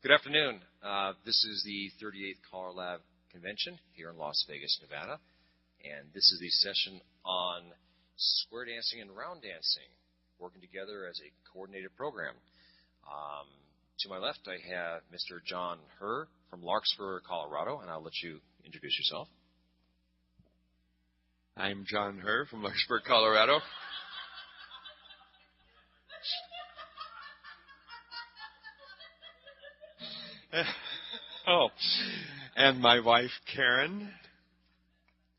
Good afternoon. This is the 38th CALLERLAB Convention here in Las Vegas, Nevada. And this is the session on square dancing and round dancing, working together as a coordinated program. To my left, I have Mr. John Herr from Larkspur, Colorado, and I'll let you introduce yourself. I'm John Herr from Larkspur, Colorado. And my wife, Karen,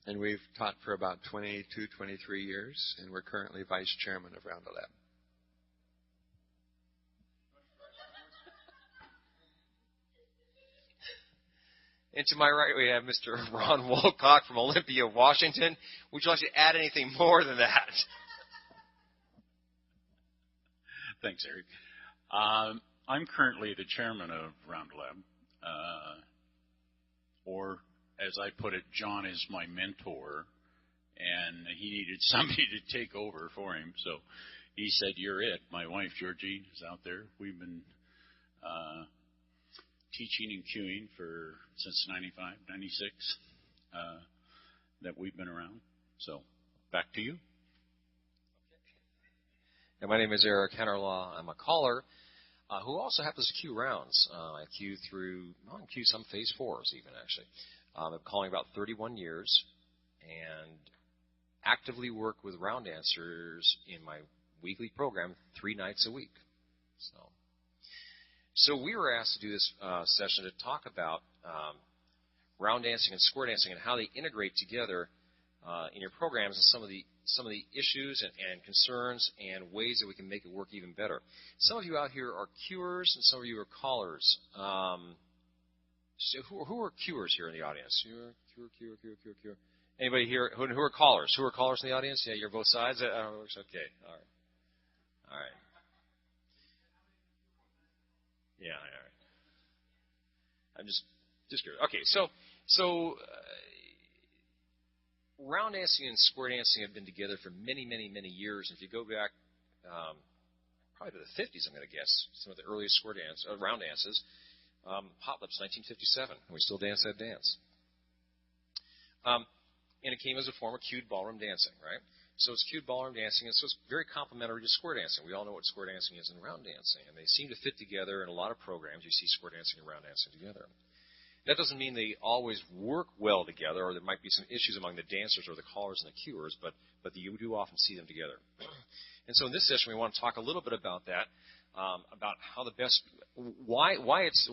and we've taught for about 22, 23 years, and we're currently vice chairman of Ron and Georgine. And to my right, we have Mr. Ron Woolcock from Olympia, Washington. Would you like to add anything more than that? Thanks, Eric. I'm currently the chairman of Ron and Georgine, or as I put it, John is my mentor, and he needed somebody to take over for him, so he said, "You're it." My wife, Georgine, is out there. We've been teaching and cueing since 95, 96, that we've been around. So back to you. And my name is Eric Henerlau. I'm a caller who also happens to cue rounds. I cue some phase 4s even, actually. I'm calling about 31 years and actively work with round dancers in my weekly program 3 nights a week. So we were asked to do this session to talk about round dancing and square dancing and how they integrate together in your programs and some of the issues and concerns and ways that we can make it work even better. Some of you out here are cuers and some of you are callers. So who are cuers here in the audience? Cure. Anybody here who are callers? Who are callers in the audience? Yeah, you're both sides? Okay, all right. Yeah, all right. I'm just curious. Okay, so round dancing and square dancing have been together for many, many, many years. If you go back probably to the 50s, I'm going to guess, some of the earliest round dances, Hot Lips, 1957, and we still dance that dance. And it came as a form of cued ballroom dancing, right? So it's cued ballroom dancing, and so it's very complementary to square dancing. We all know what square dancing is and round dancing, and they seem to fit together in a lot of programs. You see square dancing and round dancing together. That doesn't mean they always work well together, or there might be some issues among the dancers or the callers and the cuers, but you do often see them together. And so in this session, we want to talk a little bit about that, about how the best, why it's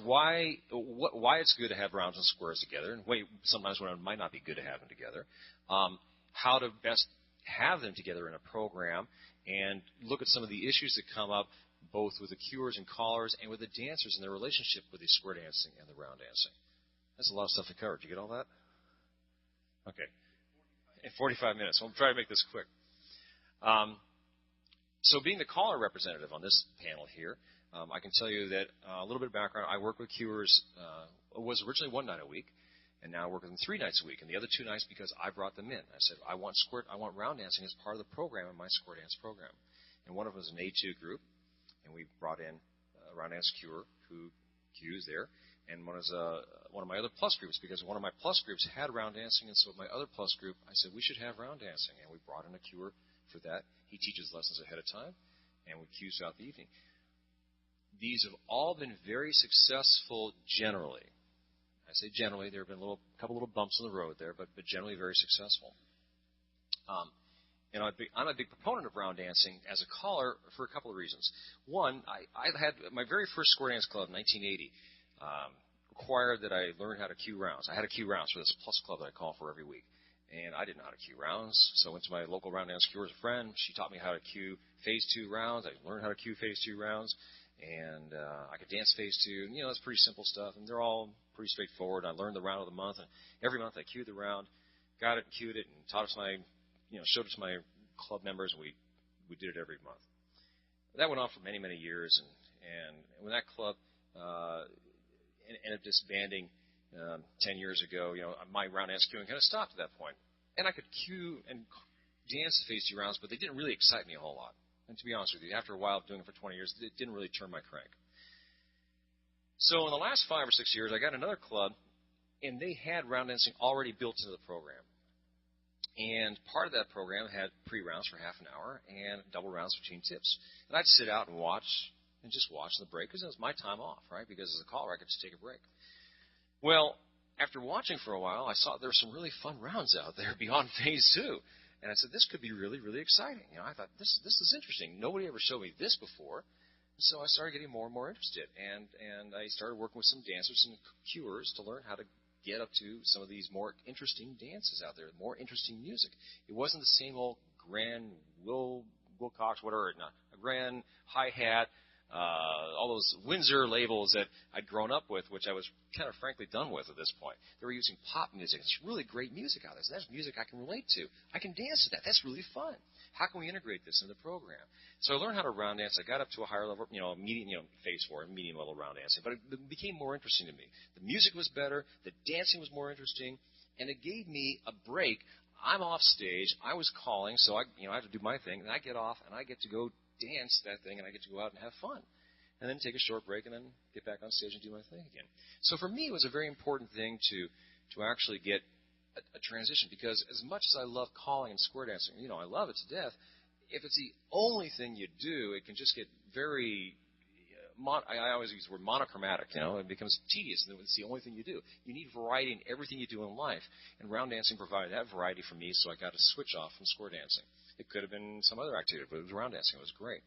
good to have rounds and squares together, and sometimes when it might not be good to have them together, how to best have them together in a program, and look at some of the issues that come up both with the cuers and callers and with the dancers and their relationship with the square dancing and the round dancing. That's a lot of stuff to cover. Did you get all that? Okay. In 45 minutes. We'll try to make this quick. So being the caller representative on this panel here, I can tell you that a little bit of background. I work with Cuers. It was originally 1 night a week, and now I work with them 3 nights a week. And the other 2 nights because I brought them in. I said, I want round dancing as part of the program in my square dance program. And one of them was an A2 group, and we brought in a round dance cuer who cues there. And one is one of my other plus groups, because one of my plus groups had round dancing, and so my other plus group, I said, we should have round dancing. And we brought in a cuer for that. He teaches lessons ahead of time, and we cue throughout the evening. These have all been very successful generally. I say generally. There have been a couple little bumps in the road there, but generally very successful. And I'm a big proponent of round dancing as a caller for a couple of reasons. One, I had my very first square dance club in 1980 required that I learn how to cue rounds. I had to cue rounds for this plus club that I call for every week. And I didn't know how to cue rounds, so I went to my local round dance cuer as a friend. She taught me how to cue phase 2 rounds. I learned how to cue phase 2 rounds. And I could dance phase 2. And, it's pretty simple stuff. And they're all pretty straightforward. I learned the round of the month. And every month I cued the round, got it, cued it, and taught it to showed it to my club members. And we did it every month. That went on for many, many years. And when that club ended up disbanding 10 years ago, my round dance cueing kind of stopped at that point. And I could cue and dance the phase 2 rounds, but they didn't really excite me a whole lot. And to be honest with you, after a while of doing it for 20 years, it didn't really turn my crank. So in the last 5 or 6 years, I got another club, and they had round dancing already built into the program. And part of that program had pre-rounds for half an hour and double rounds between tips. And I'd sit out and watch, and just watch the break, because it was my time off, right? Because as a caller, I could just take a break. Well, after watching for a while, I saw there were some really fun rounds out there beyond phase 2. And I said, this could be really, really exciting. You know, I thought, this is interesting. Nobody ever showed me this before. So I started getting more and more interested. And I started working with some dancers and Cuers to learn how to get up to some of these more interesting dances out there, more interesting music. It wasn't the same old grand Wilcox, whatever, not a grand hi-hat, all those Windsor labels that I'd grown up with, which I was kind of frankly done with at this point. They were using pop music. It's really great music out there. So that's music I can relate to. I can dance to that. That's really fun. How can we integrate this into the program? So I learned how to round dance. I got up to a higher level, medium, phase 4, medium level round dancing. But it became more interesting to me. The music was better. The dancing was more interesting. And it gave me a break. I'm off stage. I was calling, so I have to do my thing. And I get off, and I get to go dance that thing, and I get to go out and have fun. And then take a short break, and then get back on stage and do my thing again. So for me, it was a very important thing to actually get a transition, because as much as I love calling and square dancing, I love it to death, if it's the only thing you do, it can just get very, I always use the word monochromatic, it becomes tedious, and it's the only thing you do. You need variety in everything you do in life, and round dancing provided that variety for me, so I got to switch off from square dancing. It could have been some other activity, but it was round dancing. It was great.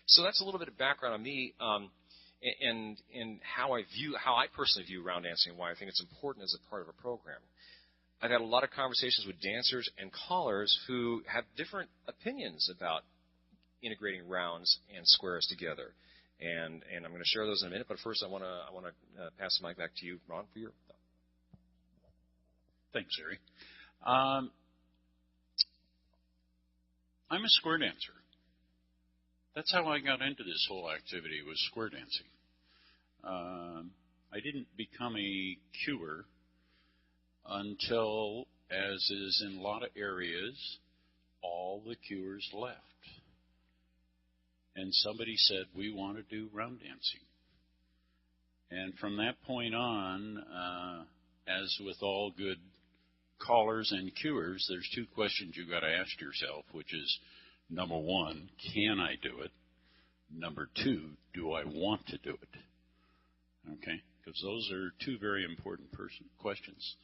So that's a little bit of background on me, and how I personally view round dancing, and why I think it's important as a part of a program. I've had a lot of conversations with dancers and callers who have different opinions about integrating rounds and squares together, and I'm going to share those in a minute. But first, I want to pass the mic back to you, Ron, for your thought. Thanks, Harry. I'm a square dancer. That's how I got into this whole activity, was square dancing. I didn't become a cuer until, as is in a lot of areas, all the cuers left. And somebody said, we want to do round dancing. And from that point on, as with all good callers and cuers, there's 2 questions you've got to ask yourself, which is, number 1, can I do it? Number 2, do I want to do it? Okay? Because those are 2 very important questions.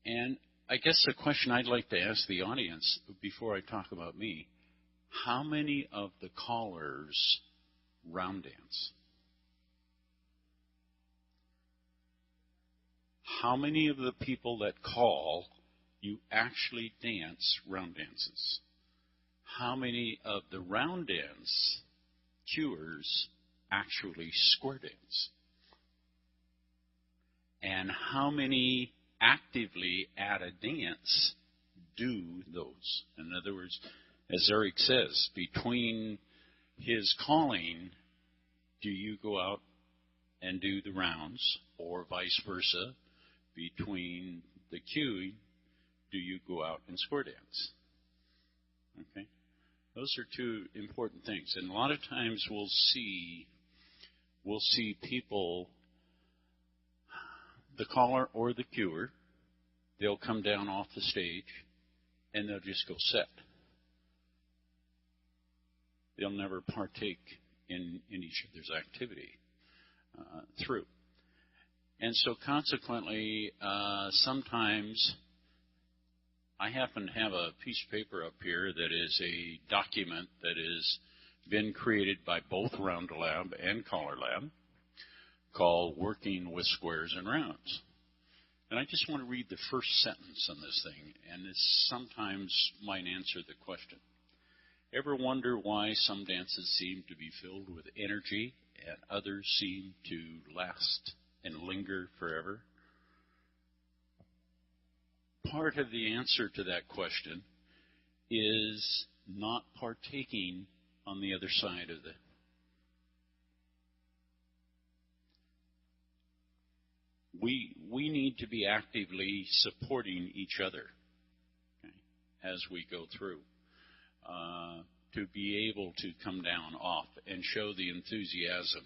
And I guess the question I'd like to ask the audience before I talk about me, how many of the callers round dance? How many of the people that call you actually dance round dances? How many of the round dance cuers actually square dance? And how many actively at a dance do those? In other words, as Eric says, between his calling, do you go out and do the rounds, or vice versa? Between the cueing, do you go out and square dance? Okay? Those are 2 important things. And a lot of times we'll see people, the caller or the cuer, they'll come down off the stage and they'll just go set. They'll never partake in each other's activity through. And so consequently, sometimes I happen to have a piece of paper up here that is a document that has been created by both RoundLab and CALLERLAB called Working with Squares and Rounds. And I just want to read the first sentence on this thing, and this sometimes might answer the question. Ever wonder why some dances seem to be filled with energy and others seem to last and linger forever? Part of the answer to that question is not partaking on the other side of the. We need to be actively supporting each other, okay, as we go through, to be able to come down off and show the enthusiasm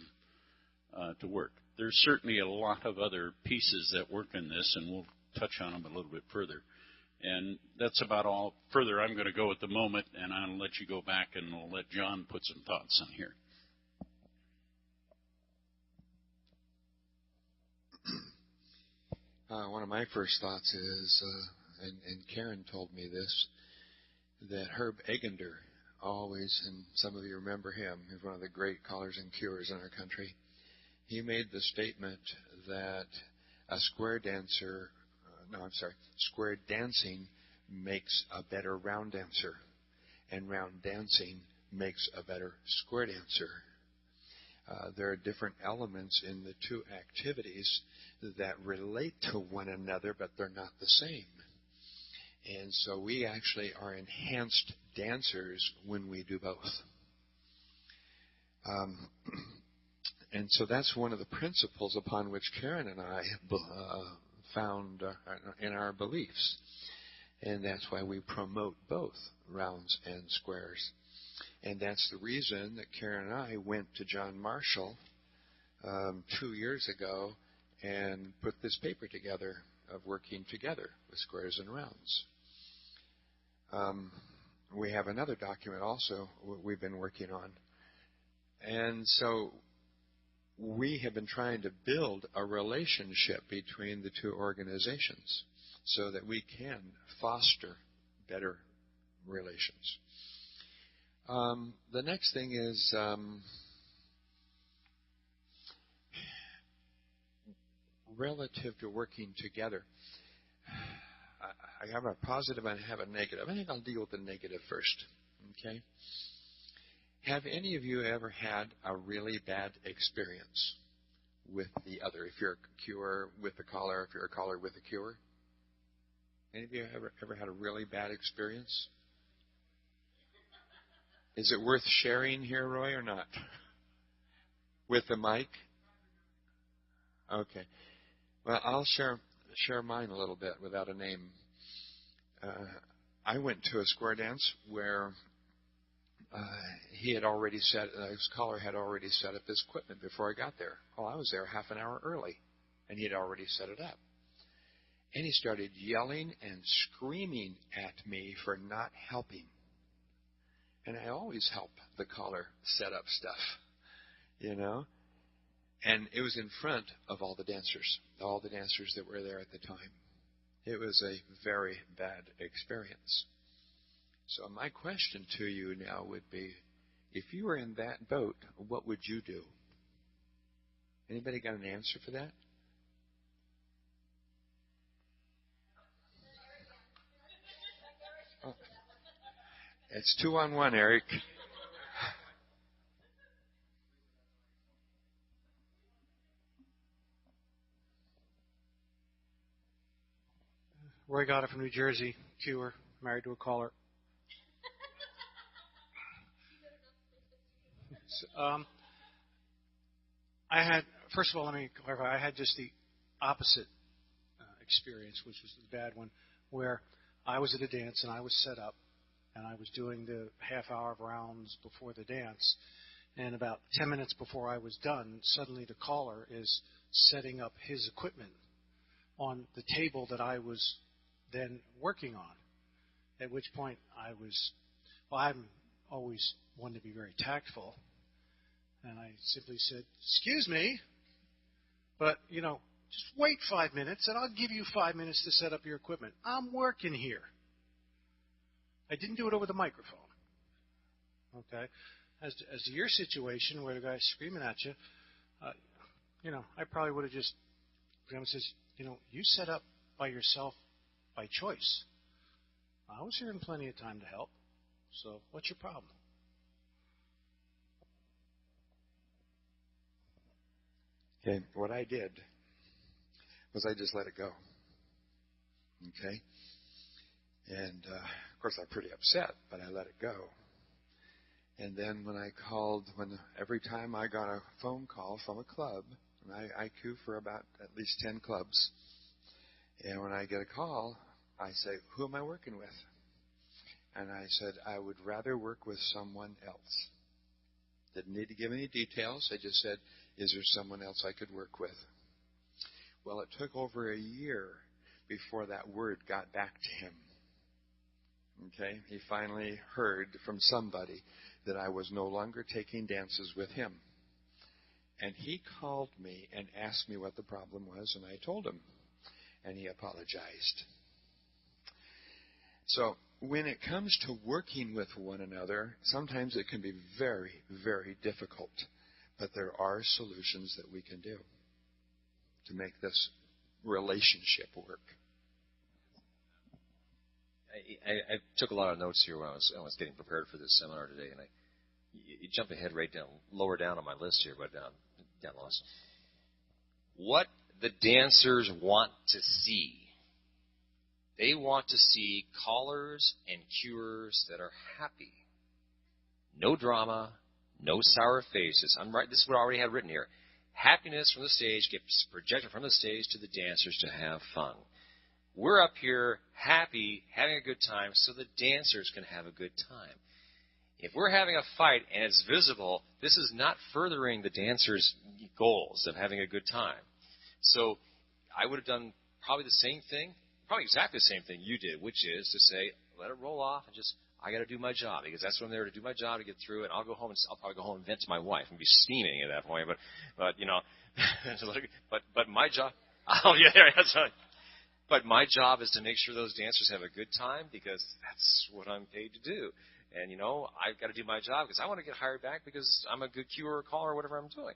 to work. there's certainly a lot of other pieces that work in this, and we'll touch on them a little bit further. And that's about all further I'm going to go at the moment, and I'll let you go back and we'll let John put some thoughts on here. One of my first thoughts is, and Karen told me this, that Herb Egender always, and some of you remember him, he's one of the great callers and cuers in our country. He made the statement that a square dancing makes a better round dancer, and round dancing makes a better square dancer. There are different elements in the two activities that relate to one another, but they're not the same. And so we actually are enhanced dancers when we do both. And so that's one of the principles upon which Karen and I found in our beliefs. And that's why we promote both rounds and squares. And that's the reason that Karen and I went to John Marshall 2 years ago and put this paper together of working together with squares and rounds. We have another document also we've been working on. And so we have been trying to build a relationship between the two organizations so that we can foster better relations. The next thing is relative to working together. I have a positive and I have a negative. I think I'll deal with the negative first. Okay? Have any of you ever had a really bad experience with the other? If you're a cuer with the caller, if you're a caller with a cuer? Any of you ever had a really bad experience? Is it worth sharing here, Roy, or not? With the mic? Okay. Well, I'll share mine a little bit without a name. I went to a square dance where his caller had already set up his equipment before I got there. Well, I was there half an hour early, and he had already set it up. And he started yelling and screaming at me for not helping. And I always help the caller set up stuff, you know. And it was in front of all the dancers that were there at the time. It was a very bad experience. So my question to you now would be, if you were in that boat, what would you do? Anybody got an answer for that? Oh. It's 2-on-1, Eric. Roy Gotta from New Jersey, cuer, married to a caller. First of all, let me clarify, I had just the opposite experience, which was the bad one, where I was at a dance and I was set up and I was doing the half hour of rounds before the dance, and about 10 minutes before I was done, suddenly the caller is setting up his equipment on the table that I was then working on, at which point I'm always one to be very tactful, and I simply said, "Excuse me, but, just wait 5 minutes, and I'll give you 5 minutes to set up your equipment. I'm working here." I didn't do it over the microphone. Okay? As to your situation where the guy's screaming at you, I probably would have just, says, you set up by yourself by choice. I was here in plenty of time to help, so what's your problem? Okay, what I did was I just let it go. Okay? And, of course, I'm pretty upset, but I let it go. And then every time I got a phone call from a club, and I queue for about at least 10 clubs, and when I get a call, I say, "Who am I working with?" And I said, "I would rather work with someone else." Didn't need to give any details. I just said, Is there someone else I could work with? Well, it took over a year before that word got back to him. Okay? He finally heard from somebody that I was no longer taking dances with him. And he called me and asked me what the problem was, and I told him. And he apologized. So when it comes to working with one another, sometimes it can be very, very difficult. But there are solutions that we can do to make this relationship work. I took a lot of notes here when I was getting prepared for this seminar today, and you jump ahead right down, lower down on my list here, but down the list. What the dancers want to see. They want to see callers and cuers that are happy. No drama, no sour faces. I'm right. This is what I already had written here. Happiness from the stage gets projected from the stage to the dancers to have fun. We're up here happy, having a good time, so the dancers can have a good time. If we're having a fight and it's visible, this is not furthering the dancers' goals of having a good time. So I would have done probably the same thing, probably exactly the same thing you did, which is to say, let it roll off and just, I got to do my job because that's what I'm there to do, my job, to get through it. I'll go home and I'll probably go home and vent to my wife and be steaming at that point. But you know, but my job. Oh yeah, that's right. But my job is to make sure those dancers have a good time because that's what I'm paid to do. And, you know, I've got to do my job because I want to get hired back because I'm a good cuer or caller or whatever I'm doing.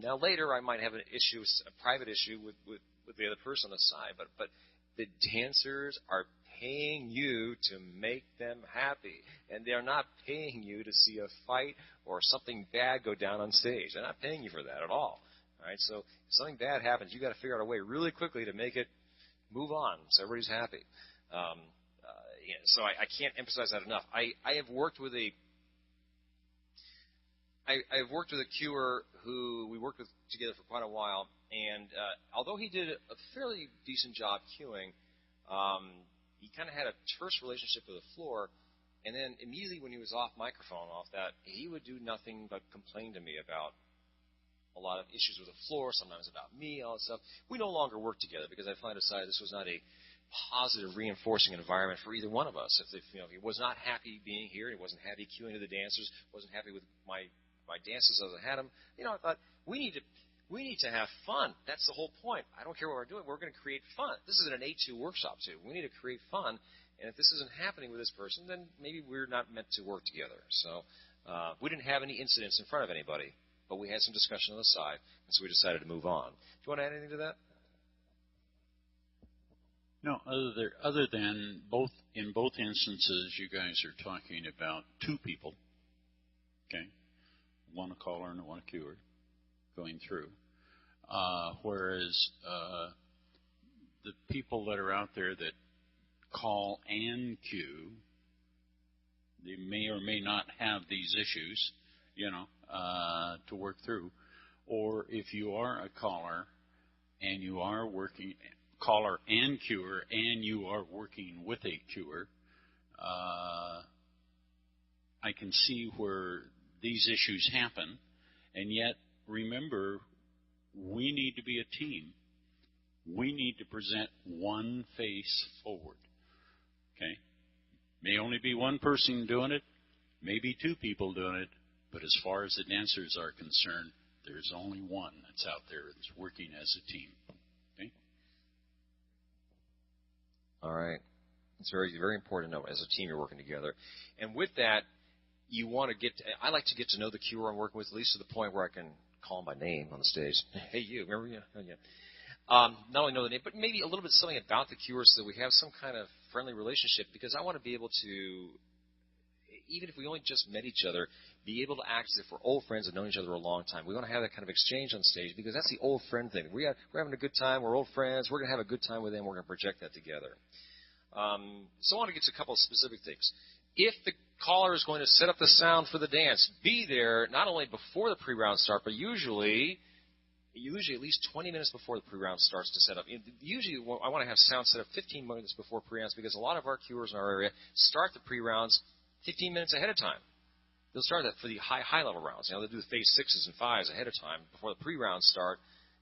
Now, later I might have an issue, a private issue with the other person on the side. But the dancers are paying you to make them happy. And they're not paying you to see a fight or something bad go down on stage. They're not paying you for that at all. All right? So if something bad happens, you've got to figure out a way really quickly to make it move on so everybody's happy. So I can't emphasize that enough. I've worked with a cuer who we worked with together for quite a while, and although he did a fairly decent job cueing, he kind of had a terse relationship with the floor, and then immediately when he was off microphone, off that, he would do nothing but complain to me about a lot of issues with the floor, sometimes about me, all that stuff. We no longer work together because I finally decided this was not a positive, reinforcing environment for either one of us. If he was not happy being here, he wasn't happy cueing to the dancers, wasn't happy with my dances as I had them, I thought we need to have fun. That's the whole point. I don't care what we're doing. We're going to create fun. This is an A2 workshop too. We need to create fun, and if this isn't happening with this person, then maybe we're not meant to work together. So we didn't have any incidents in front of anybody. But we had some discussion on the side, and so we decided to move on. Do you want to add anything to that? No, other than in both instances, you guys are talking about two people, okay? One a caller and one a cuer going through. Whereas the people that are out there that call and cue, they may or may not have these issues, to work through. Or if you are a caller and you are working, caller and cuer, and you are working with a cuer, I can see where these issues happen. And yet, remember, we need to be a team. We need to present one face forward. Okay? May only be one person doing it, maybe two people doing it, but as far as the dancers are concerned, there's only one that's out there that's working as a team. Okay? All right. It's very, very important to know as a team you're working together. And with that, you want to I like to get to know the cuer I'm working with, at least to the point where I can call him by name on the stage. Hey, you, remember? Yeah. Not only know the name, but maybe a little bit something about the cuer so that we have some kind of friendly relationship, because I want to be able to, even if we only just met each other, be able to act as if we're old friends and known each other a long time. We want to have that kind of exchange on stage because that's the old friend thing. We're having a good time. We're old friends. We're going to have a good time with them. We're going to project that together. So I want to get to a couple of specific things. If the caller is going to set up the sound for the dance, be there not only before the pre-round start, but usually at least 20 minutes before the pre-round starts to set up. Usually I want to have sound set up 15 minutes before pre-rounds because a lot of our cuers in our area start the pre-rounds 15 minutes ahead of time. they'll start that for the high-level rounds. They'll do the phase 6s and 5s ahead of time before the pre-rounds start.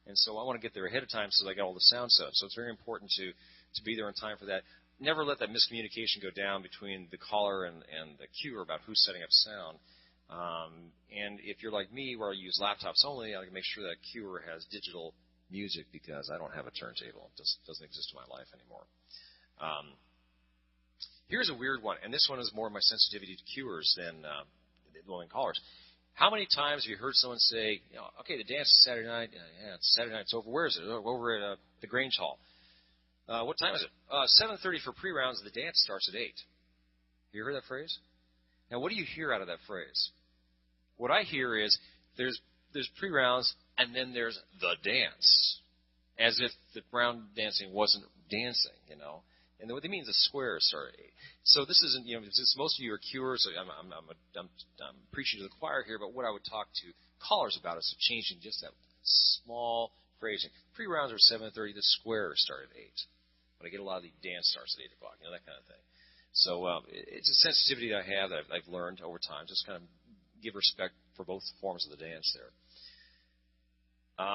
And so I want to get there ahead of time so that I get all the sound set up. So it's very important to be there in time for that. Never let that miscommunication go down between the caller and the cuer about who's setting up sound. And if you're like me, where I use laptops only, I can make sure that cuer has digital music because I don't have a turntable. It doesn't exist in my life anymore. Here's a weird one, and this one is more of my sensitivity to cuers than callers. How many times have you heard someone say, okay, the dance is Saturday night. Yeah, it's Saturday night. It's over. Where is it? Over at the Grange Hall. What time is it? 7:30 for pre-rounds. The dance starts at 8. You heard that phrase? Now, what do you hear out of that phrase? What I hear is there's pre-rounds and then there's the dance, as if the round dancing wasn't dancing, And what they mean is the squares start at 8. So this isn't, since most of you are cuers, so I'm preaching to the choir here, but what I would talk to callers about is changing just that small phrasing. Pre-rounds are 7:30. The squares start at 8. But I get a lot of the dance starts at 8 o'clock, that kind of thing. So it's a sensitivity that I have that I've learned over time. Just kind of give respect for both forms of the dance there. Do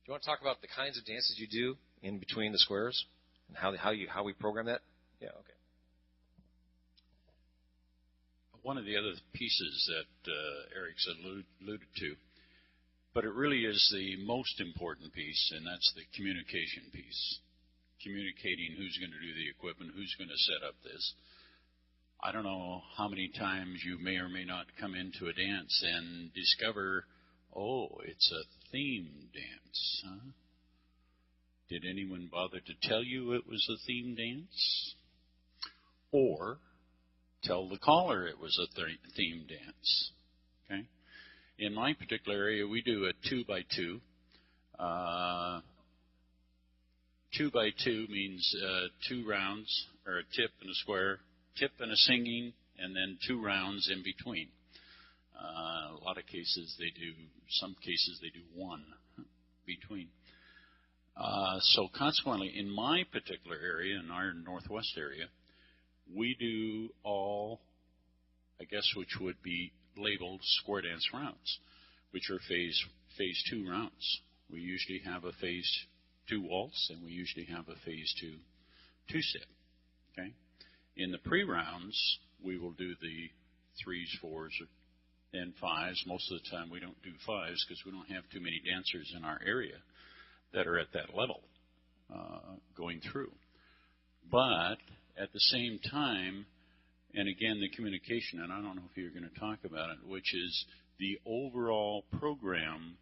you want to talk about the kinds of dances you do in between the squares and how we program that? Yeah, okay. One of the other pieces that Eric's alluded to, but it really is the most important piece, and that's the communication piece. Communicating who's going to do the equipment, who's going to set up this. I don't know how many times you may or may not come into a dance and discover, oh, it's a theme dance. Huh? Did anyone bother to tell you it was a theme dance? Or tell the caller it was a theme dance. Okay? In my particular area, we do a 2x2. 2x2 means 2 rounds, or a tip and a square, tip and a singing, and then 2 rounds in between. A lot of cases some cases they do 1 between. So consequently, in my particular area, in our northwest area, we do all, I guess, which would be labeled square dance rounds, which are phase 2 rounds. We usually have a phase 2 waltz, and we usually have a phase 2 two-step. Okay? In the pre-rounds, we will do the 3s, 4s, and 5s. Most of the time, we don't do 5s because we don't have too many dancers in our area that are at that level going through. But at the same time, and again, the communication, and I don't know if you're going to talk about it, which is the overall program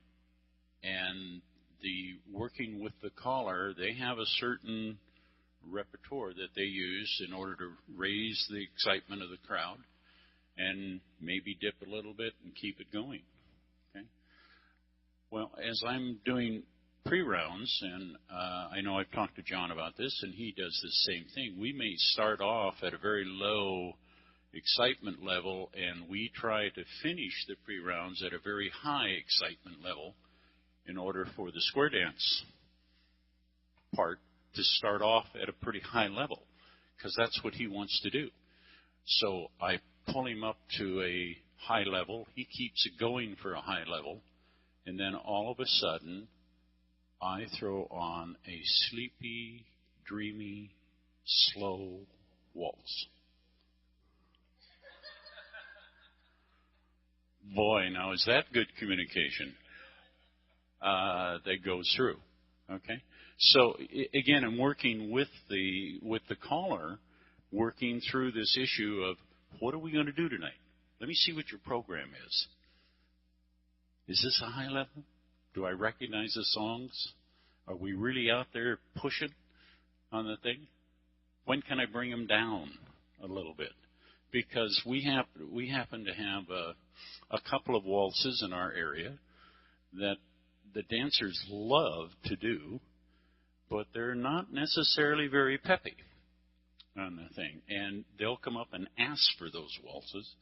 and the working with the caller. They have a certain repertoire that they use in order to raise the excitement of the crowd and maybe dip a little bit and keep it going. Okay? Well, as I'm doing pre-rounds, and I know I've talked to John about this, and he does the same thing. We may start off at a very low excitement level, and we try to finish the pre-rounds at a very high excitement level in order for the square dance part to start off at a pretty high level, because that's what he wants to do. So I pull him up to a high level. He keeps it going for a high level, and then all of a sudden, I throw on a sleepy, dreamy, slow waltz. Boy, now is that good communication that goes through. Okay, so again, I'm working with the caller, working through this issue of what are we going to do tonight? Let me see what your program is. Is this a high level? Do I recognize the songs? Are we really out there pushing on the thing? When can I bring them down a little bit? Because we happen to have a couple of waltzes in our area that the dancers love to do, but they're not necessarily very peppy on the thing. And they'll come up and ask for those waltzes.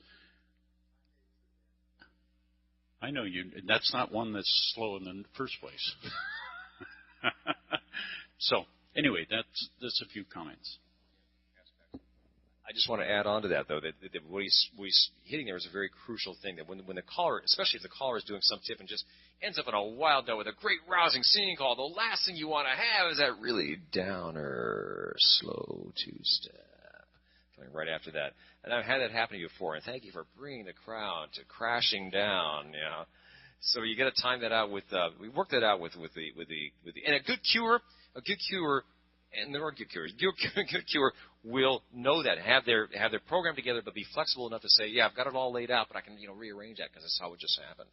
I know you. That's not one that's slow in the first place. So, anyway, that's a few comments. I just want to add on to that, though, that what he's hitting there is a very crucial thing, that when the caller, especially if the caller is doing some tip and just ends up on a wild note with a great rousing singing call, the last thing you want to have is that really downer, slow two-step coming right after that. And I've had that happen to you before, and thank you for bringing the crowd to crashing down, you know. So you got to time that out with, we worked that out with the, and a good cure, and there are good cures. Good cure will know that, have their program together, but be flexible enough to say, yeah, I've got it all laid out, but I can rearrange that because that's how it just happened.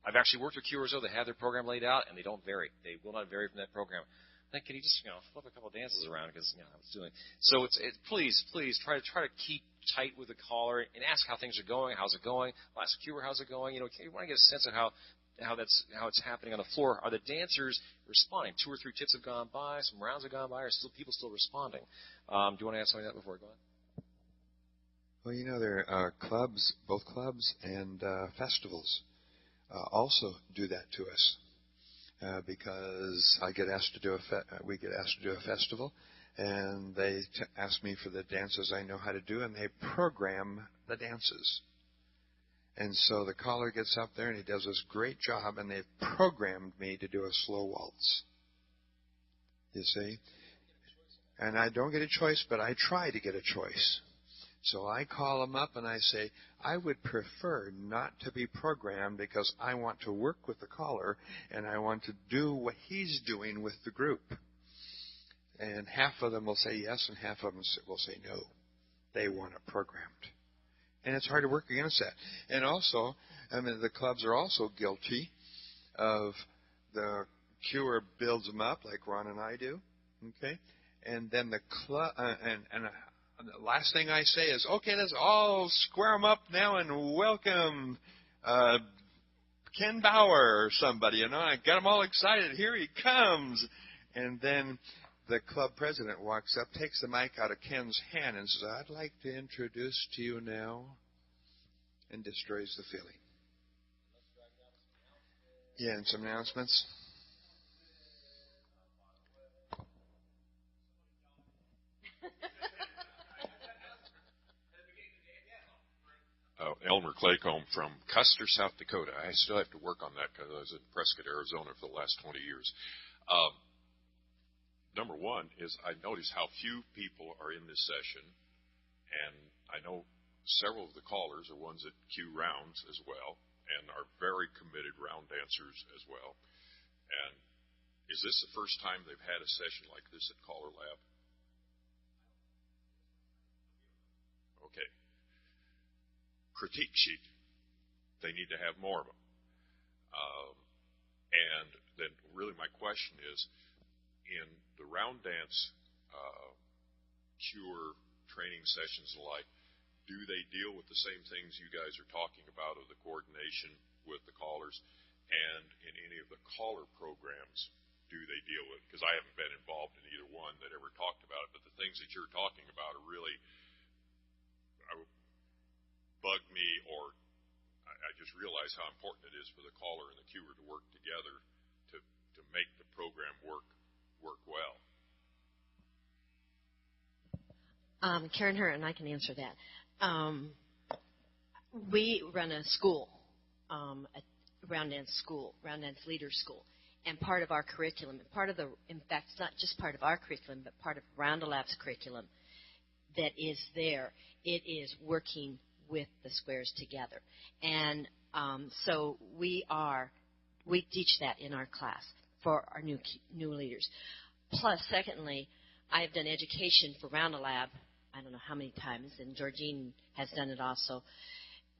I've actually worked with Cuers, though, that have their program laid out, and they don't vary. They will not vary from that program. Then can you just flip a couple of dances around because I was doing. So please try to keep tight with the caller and ask how things are going. How's it going? Well, ask Cuer, how's it going? You want to get a sense of how it's happening on the floor. Are the dancers responding? 2 or 3 tips have gone by, some rounds have gone by, are people still responding? Do you want to add something to that before I go on? Well, there are clubs, both clubs and festivals also do that to us because we get asked to do a festival, and they ask me for the dances I know how to do, and they program the dances. And so the caller gets up there, and he does this great job, and they've programmed me to do a slow waltz. You see? And I don't get a choice, but I try to get a choice. So I call him up, and I say, I would prefer not to be programmed because I want to work with the caller, and I want to do what he's doing with the group. And half of them will say yes, and half of them will say no. They want it programmed. And it's hard to work against that. And also, the clubs are also guilty of the cure builds them up like Ron and I do, okay? And then the club, and the last thing I say is, okay, let's all square them up now and welcome Ken Bauer or somebody. I got them all excited. Here he comes. And then the club president walks up, takes the mic out of Ken's hand, and says, I'd like to introduce to you now, and destroys the feeling. Yeah, and some announcements. Elmer Claycomb from Custer, South Dakota. I still have to work on that because I was in Prescott, Arizona for the last 20 years. Number one is I notice how few people are in this session, and I know several of the callers are ones that cue rounds as well and are very committed round dancers as well. And is this the first time they've had a session like this at CALLERLAB? Okay. Critique sheet. They need to have more of them. And then really my question is, in the round dance cure training sessions and like, do they deal with the same things you guys are talking about of the coordination with the callers? And in any of the caller programs, do they deal with it? Because I haven't been involved in either one that ever talked about it, but the things that you're talking about are really bug me, or I just realize how important it is for the caller and the cuer to work together to make the program work well. Karen Herr, and I can answer that. We run a school, a round dance school, round dance leader school, and part of our curriculum, in fact, it's not just part of our curriculum, but part of RoundLab's curriculum that is there. It is working with the squares together, and so we teach that in our class for our new leaders. Plus, secondly, I have done education for RoundLab. I don't know how many times, and Georgine has done it also.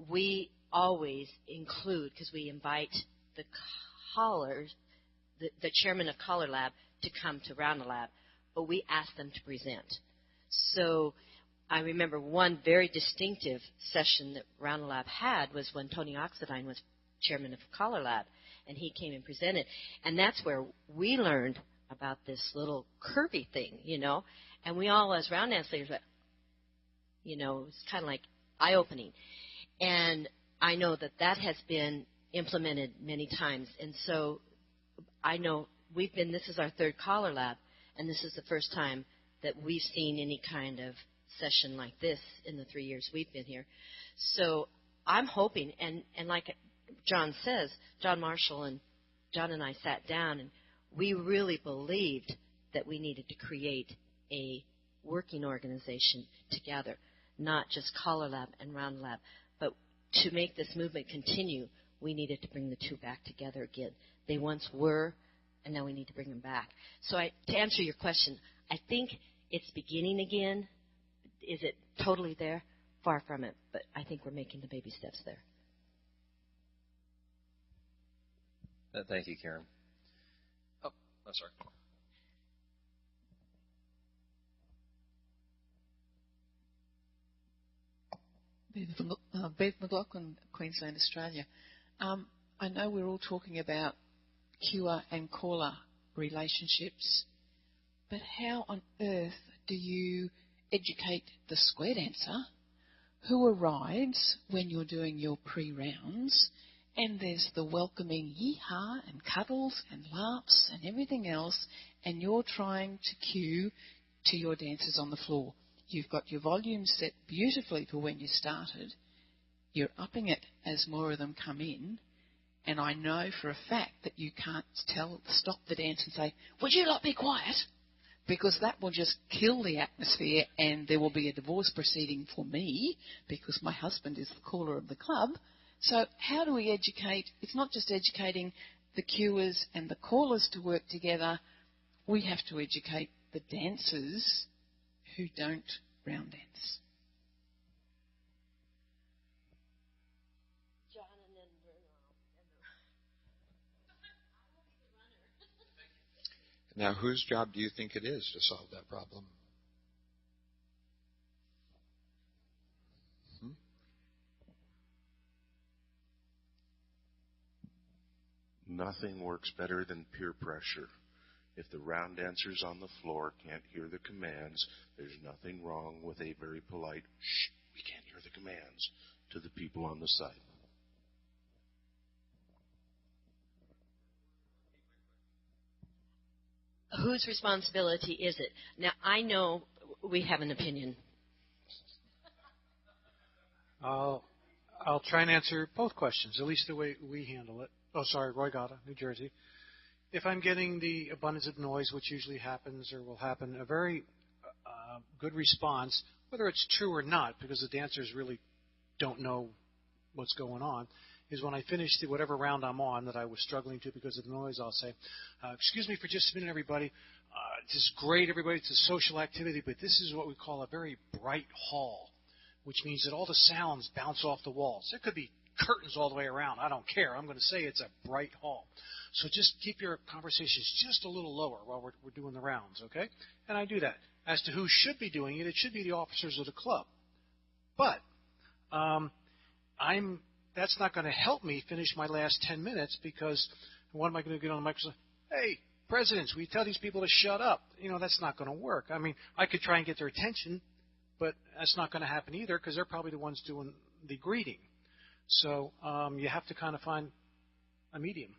We always include, because we invite the callers, the chairman of CALLERLAB, to come to RoundLab, but we ask them to present. So I remember one very distinctive session that RoundLab had was when Tony Oxidine was chairman of CALLERLAB, and he came and presented. And that's where we learned about this little curvy thing, and we all, as round dance leaders, went, it's kind of like eye-opening. And I know that has been implemented many times. And so I know this is our third CALLERLAB, and this is the first time that we've seen any kind of session like this in the 3 years we've been here. So I'm hoping, and like John says, John Marshall and John and I sat down, and we really believed that we needed to create a working organization together, not just CALLERLAB and RoundLab, but to make this movement continue, we needed to bring the two back together again. They once were, and now we need to bring them back. So to answer your question, I think it's beginning again. Is it totally there? Far from it, but I think we're making the baby steps there. Thank you, Karen. Oh, I'm sorry. Beth McLaughlin, Queensland, Australia. I know we're all talking about Cuer and caller relationships, but how on earth do you educate the square dancer who arrives when you're doing your pre-rounds, and there's the welcoming yee-haw and cuddles and laughs and everything else, and you're trying to cue to your dancers on the floor? You've got your volume set beautifully for when you started. You're upping it as more of them come in. And I know for a fact that you can't stop the dance and say, would you lot be quiet? Because that will just kill the atmosphere, and there will be a divorce proceeding for me because my husband is the caller of the club. So how do we educate? It's not just educating the cuers and the callers to work together. We have to educate the dancers who don't round dance. John and then Now, whose job do you think it is to solve that problem? Nothing works better than peer pressure. If the round dancers on the floor can't hear the commands, there's nothing wrong with a very polite, shh, we can't hear the commands, to the people on the side. whose responsibility is it? Now, I know we have an opinion. I'll try and answer both questions, at least the way we handle it. Oh, sorry, Roy Gata, New Jersey. If I'm getting the abundance of noise, which usually happens or will happen, a very good response, whether it's true or not, because the dancers really don't know what's going on, is when I finish whatever round I'm on that I was struggling to because of the noise, I'll say, excuse me for just a minute, everybody. This is great, everybody. It's a social activity, but this is what we call a very bright hall, which means that all the sounds bounce off the walls. There could be curtains all the way around. I don't care. I'm going to say it's a bright hall. So just keep your conversations just a little lower while we're doing the rounds, okay? And I do that. As to who should be doing it, it should be the officers of the club. But that's not going to help me finish my last 10 minutes because what am I going to get on the microphone? Hey, presidents, we tell these people to shut up. That's not going to work. I mean, I could try and get their attention, but that's not going to happen either because they're probably the ones doing the greeting. So you have to kind of find a medium.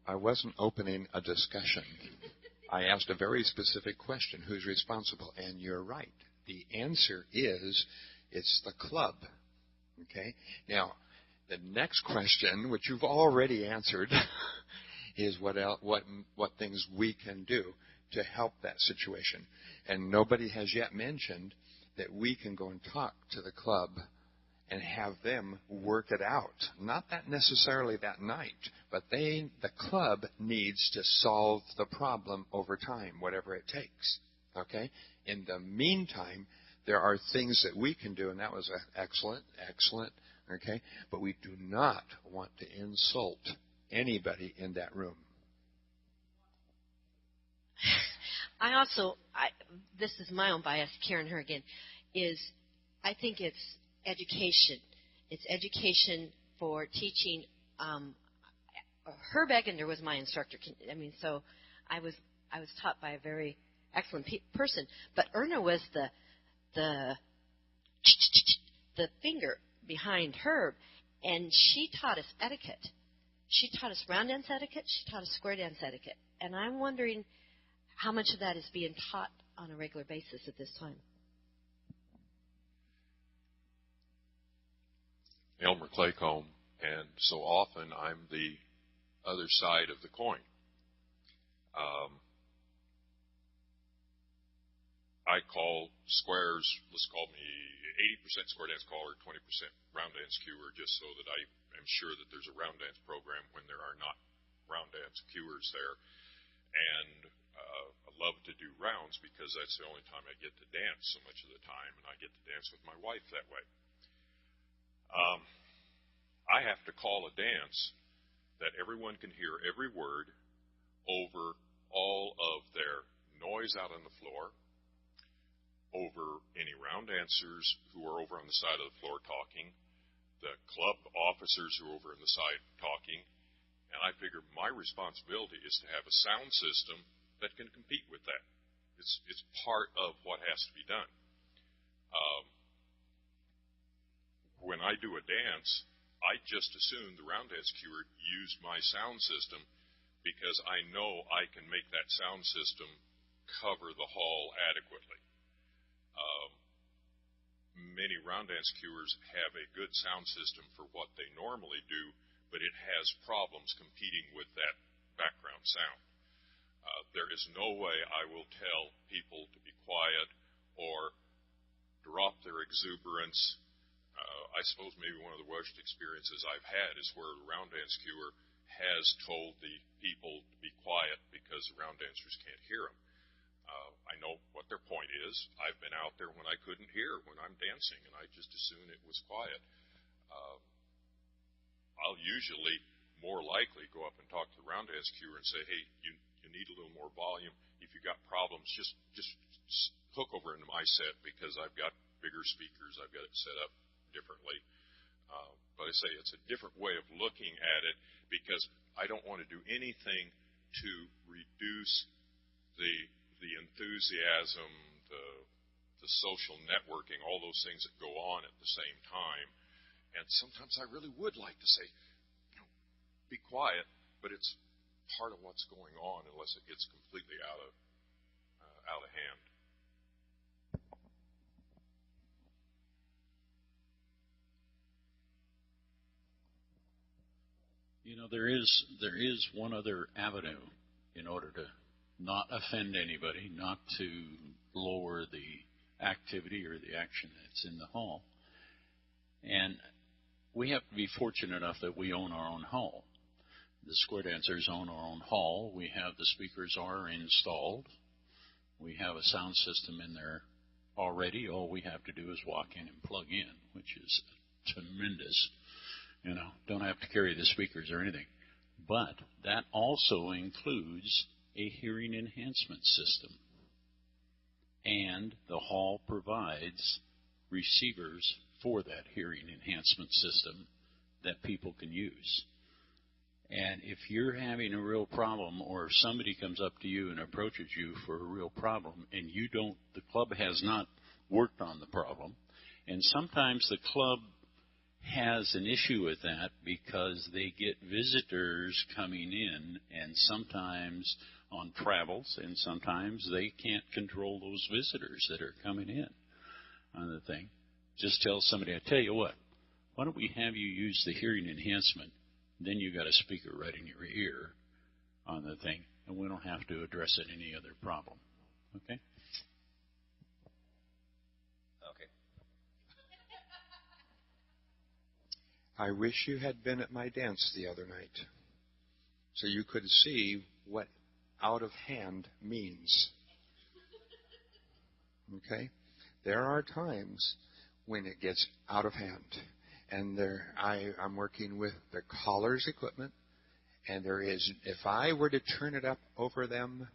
I wasn't opening a discussion. I asked a very specific question, who's responsible? And you're right. The answer is it's the club. Okay? Now, the next question, which you've already answered, is what things we can do to help that situation. And nobody has yet mentioned that we can go and talk to the club and have them work it out. Not that necessarily that night, but the club needs to solve the problem over time, whatever it takes. Okay? In the meantime, there are things that we can do, and that was excellent, okay? But we do not want to insult anybody in that room. This is my own bias, Karen Herr again, I think it's education. It's education for teaching. Herb Eggener was my instructor. So I was taught by a very excellent person. But Erna was the finger behind Herb, and she taught us etiquette. she taught us round dance etiquette, she taught us square dance etiquette. And I'm wondering how much of that is being taught on a regular basis at this time. Elmer Claycomb, and so often I'm the other side of the coin. I call squares, let's call me 80% square dance caller, 20% round dance cuer, just so that I am sure that there's a round dance program when there are not round dance cuers there. And I love to do rounds because that's the only time I get to dance so much of the time, and I get to dance with my wife that way. I have to call a dance that everyone can hear every word over all of their noise out on the floor, over any round dancers who are over on the side of the floor talking, the club officers who are over on the side talking, and I figure my responsibility is to have a sound system that can compete with that. It's part of what has to be done. When I do a dance, I just assume the round dance cuer used my sound system because I know I can make that sound system cover the hall adequately. Many round dance cuers have a good sound system for what they normally do, but it has problems competing with that background sound. There is no way I will tell people to be quiet or drop their exuberance. I suppose maybe one of the worst experiences I've had is where the round dance cuer has told the people to be quiet because the round dancers can't hear them. I know what their point is. I've been out there when I couldn't hear when I'm dancing, and I just assumed it was quiet. I'll usually more likely go up and talk to the round dance cuer and say, hey, you need a little more volume. If you got problems, just hook over into my set because I've got bigger speakers. I've got it set up differently. But I say it's a different way of looking at it because I don't want to do anything to reduce the enthusiasm, the social networking, all those things that go on at the same time. And sometimes I really would like to say, be quiet, but it's part of what's going on unless it gets completely out of hand. There is one other avenue in order to not offend anybody, not to lower the activity or the action that's in the hall. And we have to be fortunate enough that we own our own hall. The square dancers own our own hall. We have the speakers are installed. We have a sound system in there already. All we have to do is walk in and plug in, which is tremendous. Don't have to carry the speakers or anything. But that also includes a hearing enhancement system. And the hall provides receivers for that hearing enhancement system that people can use. And if you're having a real problem or if somebody comes up to you and approaches you for a real problem and the club has not worked on the problem, and sometimes the club has an issue with that because they get visitors coming in and sometimes on travels and sometimes they can't control those visitors that are coming in on the thing. Just tell somebody, I tell you what, why don't we have you use the hearing enhancement? Then you got a speaker right in your ear on the thing, and we don't have to address it any other problem. Okay? Okay. I wish you had been at my dance the other night so you could see what out of hand means. Okay? There are times when it gets out of hand. And I'm working with the caller's equipment, and there is, if I were to turn it up over them,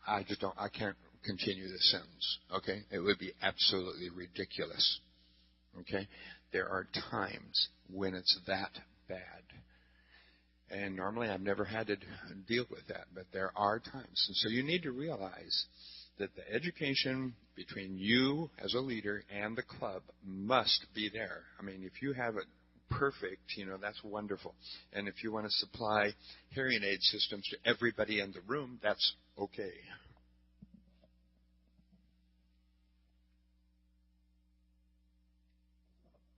I can't continue this sentence, okay? It would be absolutely ridiculous, okay? There are times when it's that bad. And normally I've never had to deal with that, but there are times. And so you need to realize that the education between you as a leader and the club must be there. I mean, if you have perfect, that's wonderful. And if you want to supply hearing aid systems to everybody in the room, that's okay.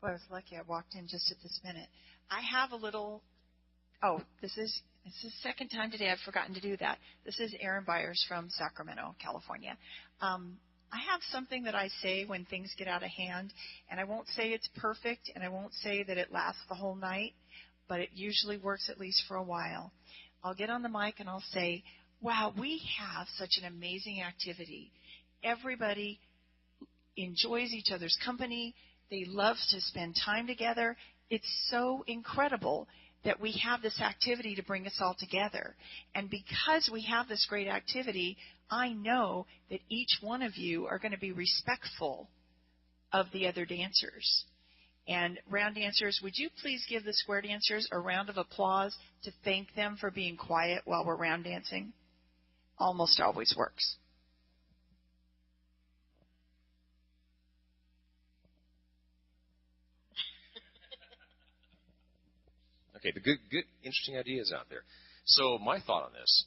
Well, I was lucky I walked in just at this minute. I have a little, this is the second time today I've forgotten to do that. This is Erin Byers from Sacramento, California. I have something that I say when things get out of hand, and I won't say it's perfect, and I won't say that it lasts the whole night, but it usually works at least for a while. I'll get on the mic and I'll say, wow, we have such an amazing activity. Everybody enjoys each other's company. They love to spend time together. It's so incredible that we have this activity to bring us all together. And because we have this great activity, I know that each one of you are going to be respectful of the other dancers. And round dancers, would you please give the square dancers a round of applause to thank them for being quiet while we're round dancing? Almost always works. Okay, the good, interesting ideas out there. So my thought on this,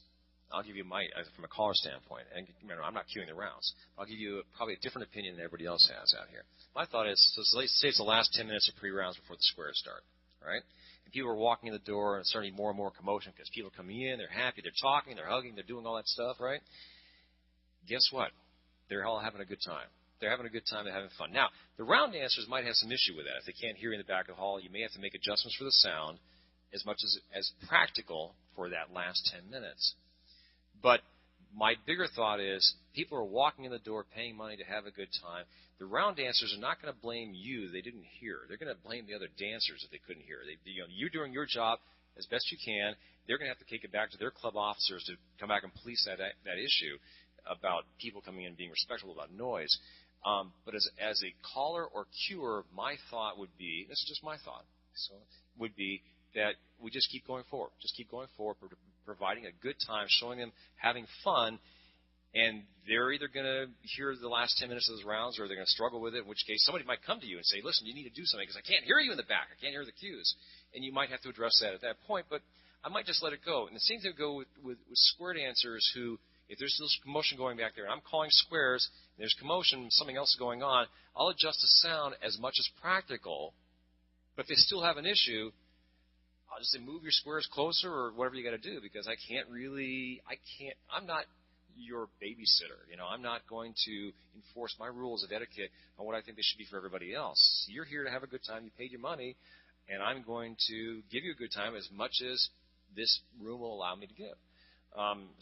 I'll give you from a caller standpoint, and remember, I'm not queuing the rounds. I'll give you probably a different opinion than everybody else has out here. My thought is, so let's say it's the last 10 minutes of pre-rounds before the squares start, right? And people are walking in the door, and it's starting more and more commotion because people are coming in, they're happy, they're talking, they're hugging, they're doing all that stuff, right? Guess what? They're all having a good time. They're having a good time. They're having fun. Now, the round dancers might have some issue with that. If they can't hear you in the back of the hall, you may have to make adjustments for the sound as much as practical for that last 10 minutes. But my bigger thought is people are walking in the door paying money to have a good time. The round dancers are not going to blame you. They didn't hear. They're going to blame the other dancers if they couldn't hear. You're doing your job as best you can. They're going to have to take it back to their club officers to come back and police that issue about people coming in and being respectful about noise. But as a caller or cuer, my thought would be, this is just my thought, would be that we just keep going forward. Just keep going forward, providing a good time, showing them having fun, and they're either going to hear the last 10 minutes of those rounds or they're going to struggle with it, in which case somebody might come to you and say, listen, you need to do something because I can't hear you in the back. I can't hear the cues. And you might have to address that at that point, but I might just let it go. And the same thing would go with square dancers who, if there's this commotion going back there, and I'm calling squares, and there's commotion, something else is going on, I'll adjust the sound as much as practical, but if they still have an issue, I'll just say move your squares closer or whatever you got to do because I'm not your babysitter. I'm not going to enforce my rules of etiquette on what I think they should be for everybody else. You're here to have a good time. You paid your money, and I'm going to give you a good time as much as this room will allow me to give.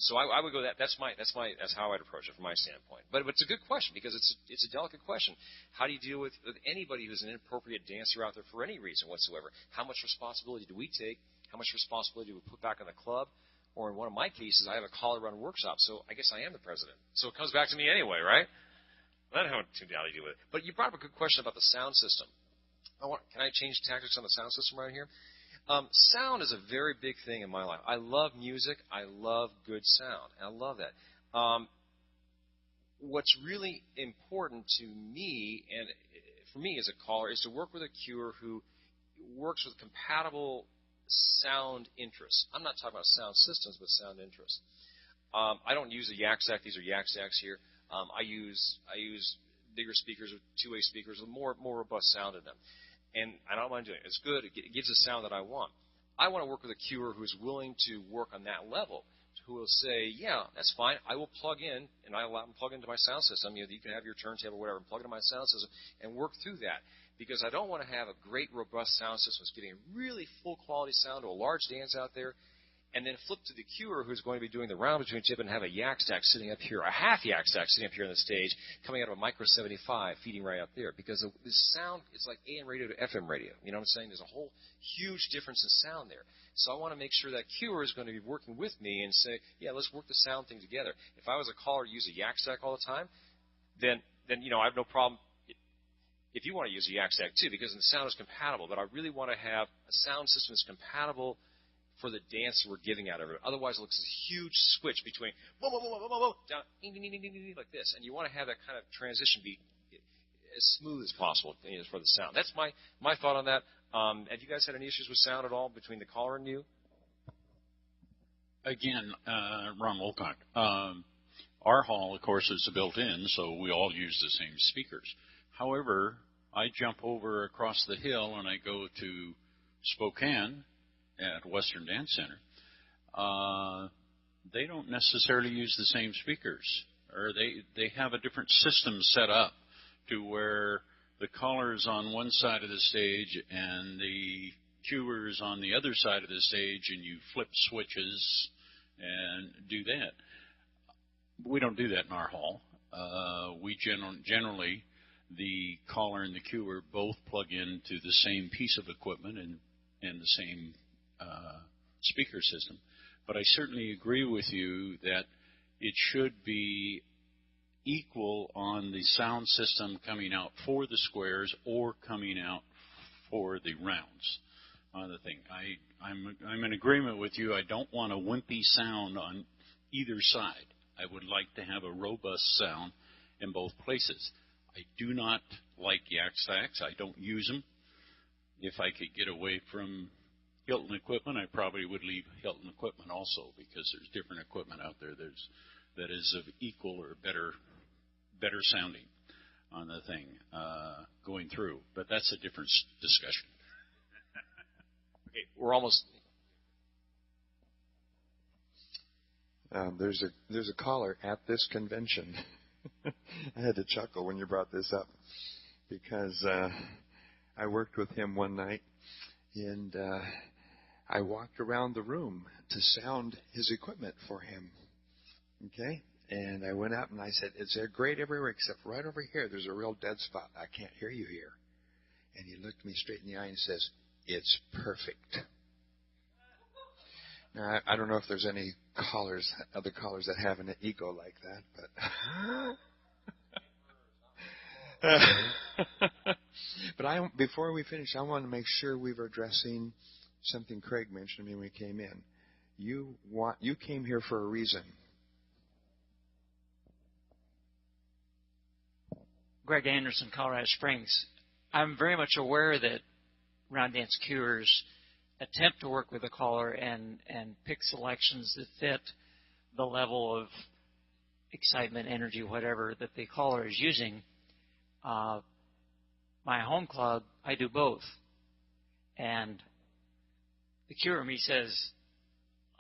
So I would go that's how I'd approach it from my standpoint. But it's a good question because it's a delicate question. How do you deal with anybody who's an inappropriate dancer out there for any reason whatsoever? How much responsibility do we take? How much responsibility do we put back on the club? Or in one of my cases, I have a caller-run workshop, so I guess I am the president. So it comes back to me anyway, right? I don't have too to deal with it. But you brought up a good question about the sound system. Can I change tactics on the sound system right here? Sound is a very big thing in my life. I love music. I love good sound. I love that. What's really important to me, and for me as a caller, is to work with a cuer who works with compatible sound interests. I'm not talking about sound systems, but sound interests. I don't use a yak stack. These are yak stacks here. I use bigger speakers with two-way speakers with more robust sound in them. And I don't mind doing it. It's good. It gives a sound that I want. I want to work with a cuer who's willing to work on that level, who will say, yeah, that's fine. I will plug in, and I will plug into my sound system. You can have your turntable or whatever and plug into my sound system and work through that. Because I don't want to have a great, robust sound system that's getting a really full-quality sound to a large dance out there, and then flip to the cuer who's going to be doing the round between tip and have a yak stack sitting up here, a half yak stack sitting up here on the stage, coming out of a micro 75, feeding right up there. Because the sound is like AM radio to FM radio. You know what I'm saying? There's a whole huge difference in sound there. So I want to make sure that cuer is going to be working with me and say, yeah, let's work the sound thing together. If I was a caller to use a yak stack all the time, then I have no problem if you want to use a yak stack too, because the sound is compatible. But I really want to have a sound system that's compatible for the dance we're giving out of it. Otherwise, it looks like a huge switch between whoa, whoa, whoa, whoa, whoa, down, ding, ding, ding, ding, ding, like this. And you want to have that kind of transition be as smooth as possible for the sound. That's my thought on that. Have you guys had any issues with sound at all between the caller and you? Again, Ron Woolcock. Our hall, of course, is built-in, so we all use the same speakers. However, I jump over across the hill and I go to Spokane at Western Dance Center. They don't necessarily use the same speakers, or they have a different system set up to where the caller's on one side of the stage and the cuers on the other side of the stage, and you flip switches and do that. We don't do that in our hall. We generally, the caller and the cuer both plug into the same piece of equipment and the same speaker system. But I certainly agree with you that it should be equal on the sound system coming out for the squares or coming out for the rounds on the thing. I'm in agreement with you. I don't want a wimpy sound on either side. I would like to have a robust sound in both places. I do not like yak stacks. I don't use them. If I could get away from Hilton equipment, I probably would leave Hilton equipment also, because there's different equipment out there that is of equal or better sounding on the thing going through. But that's a different discussion. Okay, we're almost. There's a caller at this convention. I had to chuckle when you brought this up, because I worked with him one night, and I walked around the room to sound his equipment for him. Okay? And I went out and I said, "It's great everywhere except right over here. There's a real dead spot. I can't hear you here." And he looked me straight in the eye and says, "It's perfect." Now, I don't know if there's any other callers that have an ego like that, but before we finish, I want to make sure we're addressing something Craig mentioned to me when we came in. You came here for a reason. Greg Anderson, Colorado Springs. I'm very much aware that round dance cuers attempt to work with the caller and pick selections that fit the level of excitement, energy, whatever that the caller is using. My home club, I do both. And the cuer in me says,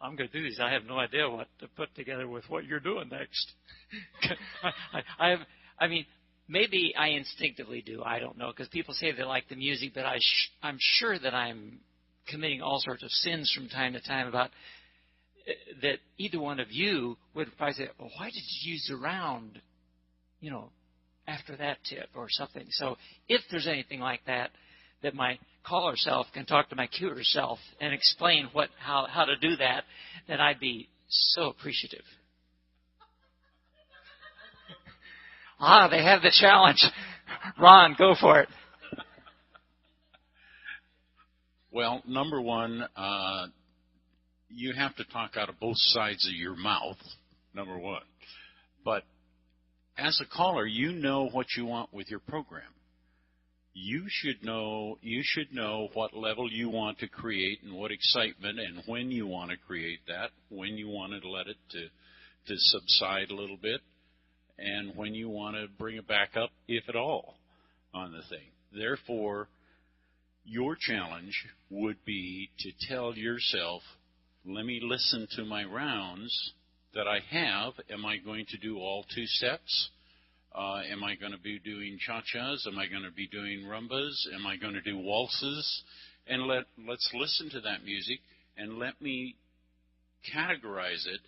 "I'm going to do these. I have no idea what to put together with what you're doing next." I mean, maybe I instinctively do. I don't know, because people say they like the music, but I'm sure that I'm committing all sorts of sins from time to time about that. Either one of you would probably say, "Well, why did you use the round, after that tip or something?" So if there's anything like that my caller self can talk to my cuer self and explain how to do that, then I'd be so appreciative. They have the challenge. Ron, go for it. Well, number one, you have to talk out of both sides of your mouth, number one. But as a caller, you know what you want with your program. You should know what level you want to create and what excitement and when you want to create that, when you want to let it to subside a little bit, and when you want to bring it back up, if at all, on the thing. Therefore, your challenge would be to tell yourself, let me listen to my rounds that I have. Am I going to do all two steps? Am I going to be doing cha-chas? Am I going to be doing rumbas? Am I going to do waltzes? And let's listen to that music, and let me categorize it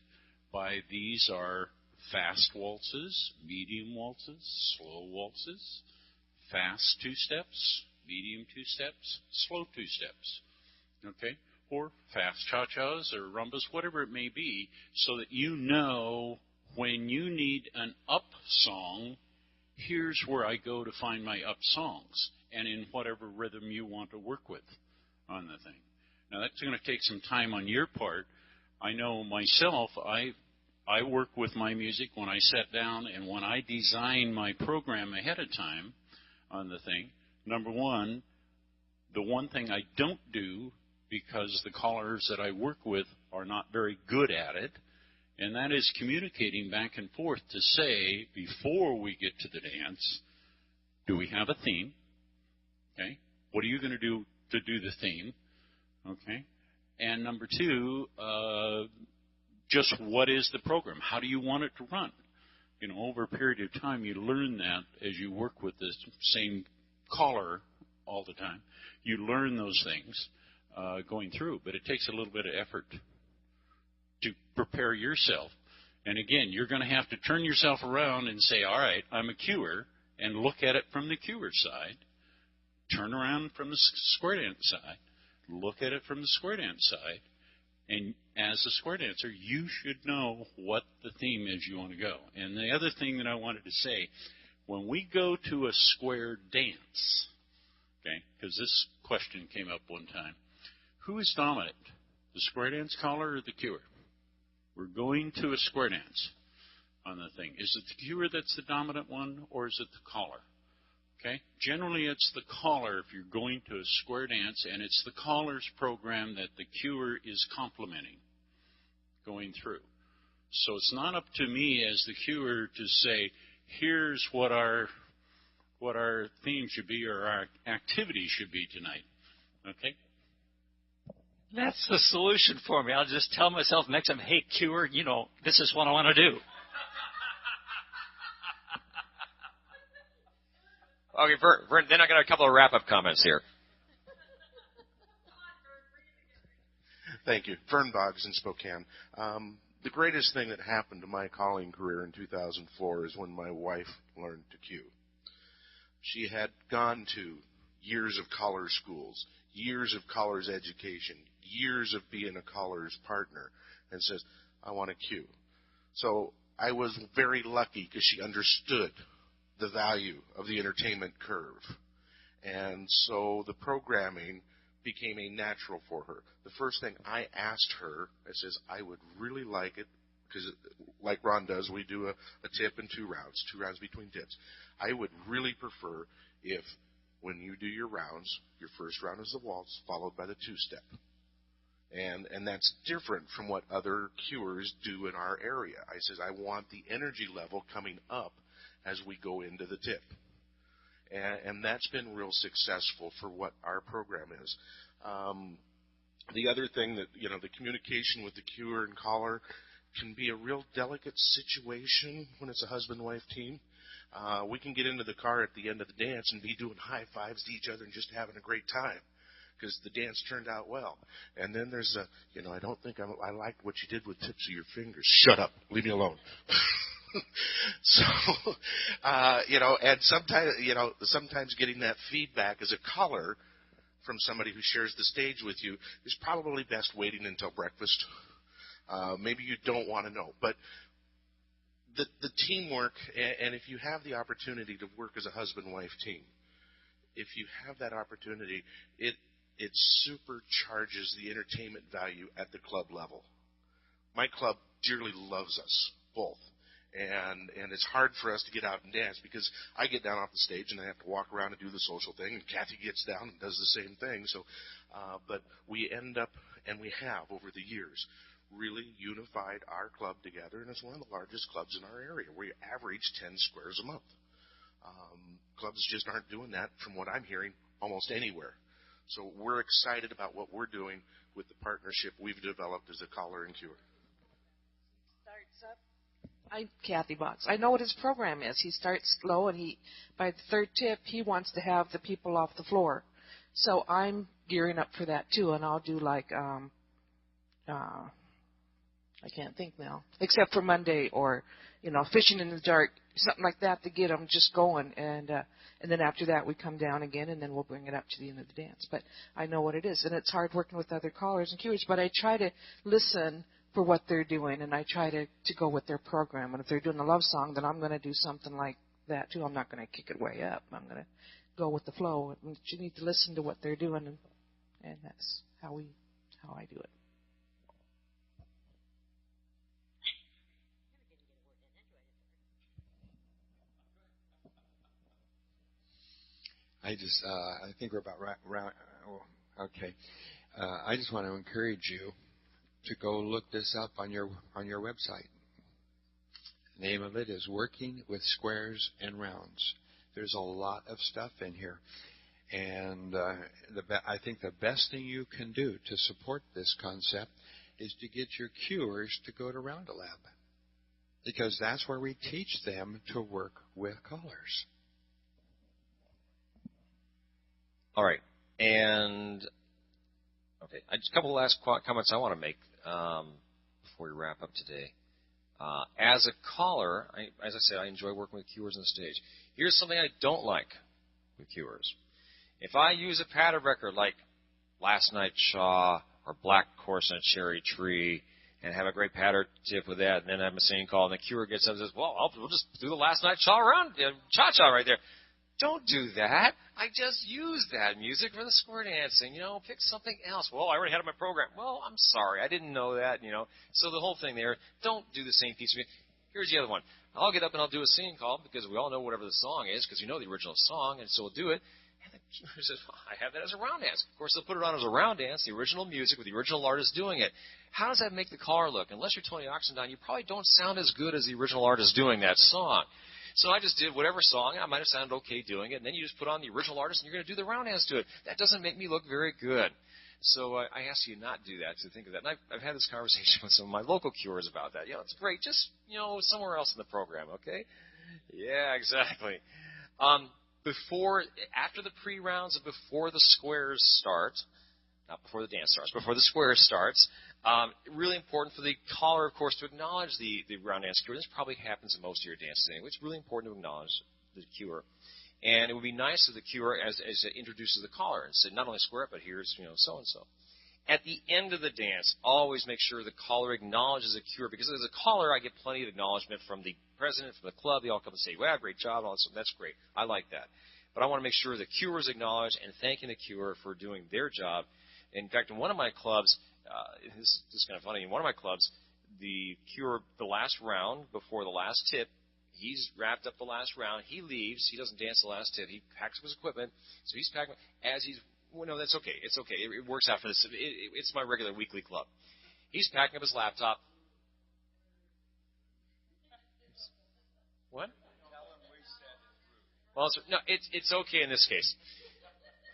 by these are fast waltzes, medium waltzes, slow waltzes, fast two steps, medium two steps, slow two steps, okay? Or fast cha-chas or rumbas, whatever it may be, so that you know when you need an up song, here's where I go to find my up songs, and in whatever rhythm you want to work with on the thing. Now, that's going to take some time on your part. I know myself, I work with my music when I sit down, and when I design my program ahead of time, on the thing. Number one, the one thing I don't do, because the callers that I work with are not very good at it, and that is communicating back and forth to say, before we get to the dance, do we have a theme? Okay. What are you going to do the theme? Okay. And number two, just what is the program? How do you want it to run? You know, over a period of time, you learn that as you work with the same caller all the time. You learn those things going through, but it takes a little bit of effort to prepare yourself. And again, you're going to have to turn yourself around and say, all right, I'm a Cuer, and look at it from the Cuer side. Turn around from the square dance side. Look at it from the square dance side. And as a square dancer, you should know what the theme is you want to go. And the other thing that I wanted to say, when we go to a square dance, okay, because this question came up one time, who is dominant, the square dance caller or the Cuer? We're going to a square dance on the thing. Is it the Cuer that's the dominant one, or is it the caller? Okay? Generally, it's the caller if you're going to a square dance, and it's the caller's program that the Cuer is complementing going through. So it's not up to me as the Cuer to say, here's what our theme should be or our activity should be tonight. Okay? That's the solution for me. I'll just tell myself next time, hey, Cuer, you know, this is what I want to do. Okay, Vern, then I got a couple of wrap-up comments here. Thank you. Vern Boggs in Spokane. The greatest thing that happened to my calling career in 2004 is when my wife learned to cue. She had gone to years of caller schools, years of caller's education, years of being a caller's partner, and says, I want to cue. So I was very lucky because she understood the value of the entertainment curve. And so the programming became a natural for her. The first thing I asked her, I says, I would really like it, because like Ron does, we do a tip in 2 rounds between tips. I would really prefer if when you do your rounds, your first round is the waltz, followed by the 2-step. And that's different from what other cuers do in our area. I says, I want the energy level coming up as we go into the tip. And that's been real successful for what our program is. The other thing that, you know, the communication with the cuer and caller can be a real delicate situation when it's a husband-wife team. We can get into the car at the end of the dance and be doing high fives to each other and just having a great time because the dance turned out well. And then there's I don't think I liked what you did with tips of your fingers. Shut up. Leave me alone. So, and sometimes getting that feedback as a caller from somebody who shares the stage with you is probably best waiting until breakfast. Maybe you don't want to know, but the teamwork, and if you have the opportunity to work as a husband-wife team, if you have that opportunity, it supercharges the entertainment value at the club level. My club dearly loves us both. And it's hard for us to get out and dance because I get down off the stage and I have to walk around and do the social thing, and Kathy gets down and does the same thing. So, but we end up, and we have over the years, really unified our club together, and it's one of the largest clubs in our area. We average 10 squares a month. Clubs just aren't doing that, from what I'm hearing, almost anywhere. So we're excited about what we're doing with the partnership we've developed as a caller and cuer. Starts up. I'm Kathy Boggs. I know what his program is. He starts slow, and by the 3rd tip, he wants to have the people off the floor. So I'm gearing up for that too, and I'll do like I can't think now, except for Monday or fishing in the dark, something like that to get them just going, and then after that we come down again, and then we'll bring it up to the end of the dance. But I know what it is, and it's hard working with other callers and cuers. But I try to listen for what they're doing, and I try to go with their program. And if they're doing a love song, then I'm going to do something like that too. I'm not going to kick it way up. I'm going to go with the flow. And you need to listen to what they're doing, and that's how I do it. I think we're about round. Okay. I just want to encourage you to go look this up on your website. The name of it is Working with Squares and Rounds. There's a lot of stuff in here. And I think the best thing you can do to support this concept is to get your cuers to go to Round-A-Lab, because that's where we teach them to work with callers. All right. And, okay, just a couple of last comments I want to make before we wrap up today. As a caller, as I said, I enjoy working with cuers on the stage. Here's something I don't like with cuers. If I use a pattern record like Last Night Shaw or Black Horse on a Cherry Tree and have a great pattern tip with that, and then have a singing call, and the cuer gets up and says, well, we'll just do the Last Night Shaw around, cha-cha right there. Don't do that. I just used that music for the square dancing. Pick something else. Well, I already had it in my program. Well, I'm sorry. I didn't know that, So the whole thing there, don't do the same piece of music. Here's the other one. I'll get up and I'll do a singing call because we all know whatever the song is because we know the original song, and so we'll do it. And the cuer says, well, I have that as a round dance. Of course, they'll put it on as a round dance, the original music with the original artist doing it. How does that make the caller look? Unless you're Tony Oxendine, you probably don't sound as good as the original artist doing that song. So I just did whatever song. I might have sounded okay doing it, and then you just put on the original artist, and you're going to do the round dance to it. That doesn't make me look very good. So I ask you not to do that, to think of that. And I've had this conversation with some of my local cuers about that. It's great. Just, somewhere else in the program, okay? Yeah, exactly. After the pre-rounds and before the squares start, not before the dance starts, before the squares starts, really important for the caller, of course, to acknowledge the round dance cure. This probably happens in most of your dances anyway. It's really important to acknowledge the cure. And it would be nice if the cure, as it introduces the caller, and say, not only square up, but here's, so-and-so. At the end of the dance, always make sure the caller acknowledges the cure, because as a caller, I get plenty of acknowledgement from the president, from the club. They all come and say, well, great job, and all that. That's great. I like that. But I want to make sure the cure is acknowledged and thanking the cure for doing their job. In fact, in one of my clubs, this is kind of funny. In one of my clubs, the cure, the last round before the last tip, he's wrapped up the last round. He leaves. He doesn't dance the last tip. He packs up his equipment. So he's packing as he's. Well, no, that's okay. It's okay. It works out for this. It's my regular weekly club. He's packing up his laptop. What? Well, no, it's okay in this case.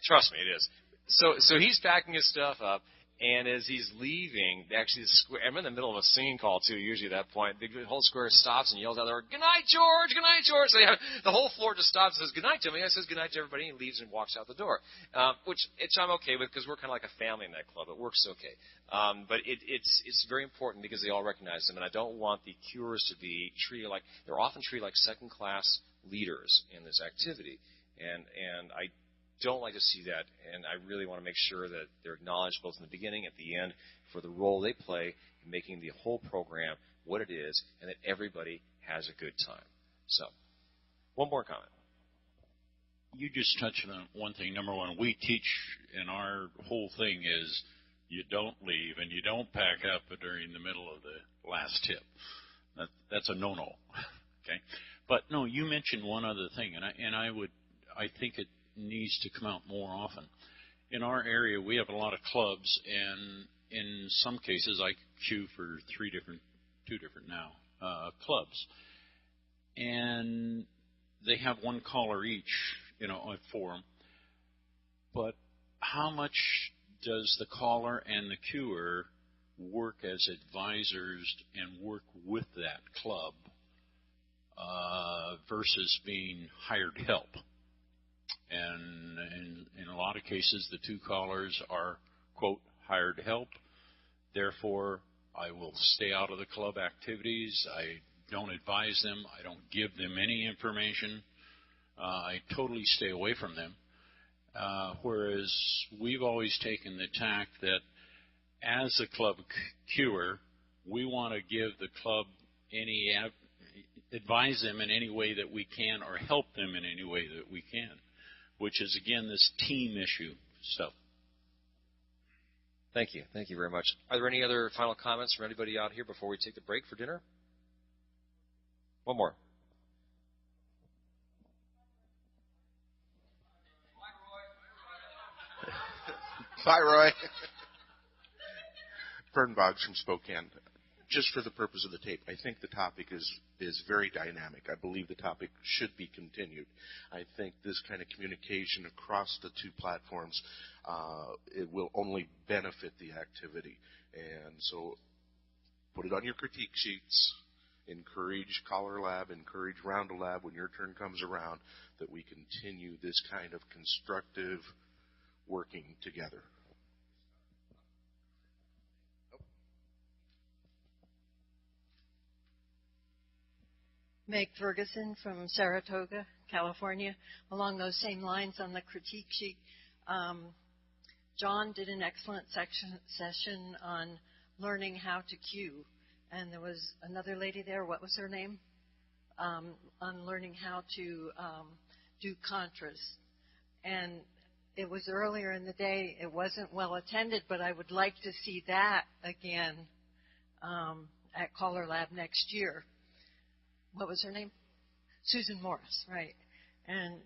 Trust me, it is. So he's packing his stuff up, and as he's leaving, actually, I'm in the middle of a singing call, too, usually at that point. The whole square stops and yells out there, good night, George, good night, George. So the whole floor just stops and says, good night to me. I says, good night to everybody, and he leaves and walks out the door, which I'm okay with because we're kind of like a family in that club. It works okay. But it's very important because they all recognize them, and I don't want the curers to be treated like, they're often treated like second-class leaders in this activity, and I don't like to see that, and I really want to make sure that they're acknowledged both in the beginning and at the end for the role they play in making the whole program what it is, and that everybody has a good time. So, one more comment. You just touched on one thing. Number one, we teach, and our whole thing is you don't leave and you don't pack up during the middle of the last tip. That's a no-no. Okay, but no, you mentioned one other thing, and I think it needs to come out more often. In our area, we have a lot of clubs, and in some cases, I queue for two different clubs, and they have one caller each, for them. But how much does the caller and the queuer work as advisors and work with that club versus being hired help? And in a lot of cases, the two callers are, quote, hired help. Therefore, I will stay out of the club activities. I don't advise them. I don't give them any information. I totally stay away from them. Whereas we've always taken the tack that as a club queuer, we want to give the club advise them in any way that we can or help them in any way that we can, which is, again, this team issue stuff. Thank you. Thank you very much. Are there any other final comments from anybody out here before we take the break for dinner? One more. Bye, Roy. Fern Boggs from Spokane. Just for the purpose of the tape, I think the topic is very dynamic. I believe the topic should be continued. I think this kind of communication across the two platforms, it will only benefit the activity. And so put it on your critique sheets. Encourage CALLERLAB, encourage RoundaLab when your turn comes around, that we continue this kind of constructive working together. Meg Ferguson from Saratoga, California. Along those same lines on the critique sheet, John did an excellent session on learning how to cue. And there was another lady there, what was her name? On learning how to do contras. And it was earlier in the day. It wasn't well attended, but I would like to see that again at CALLERLAB next year. What was her name? Susan Morris, right. And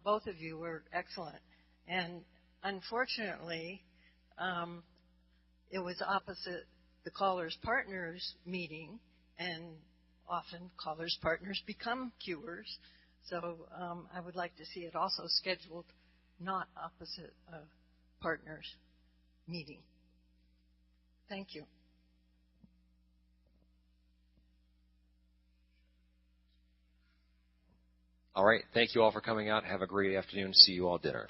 both of you were excellent. And unfortunately, it was opposite the Callers Partners meeting, and often Callers Partners become Cuers. So I would like to see it also scheduled not opposite a partners meeting. Thank you. All right. Thank you all for coming out. Have a great afternoon. See you all at dinner.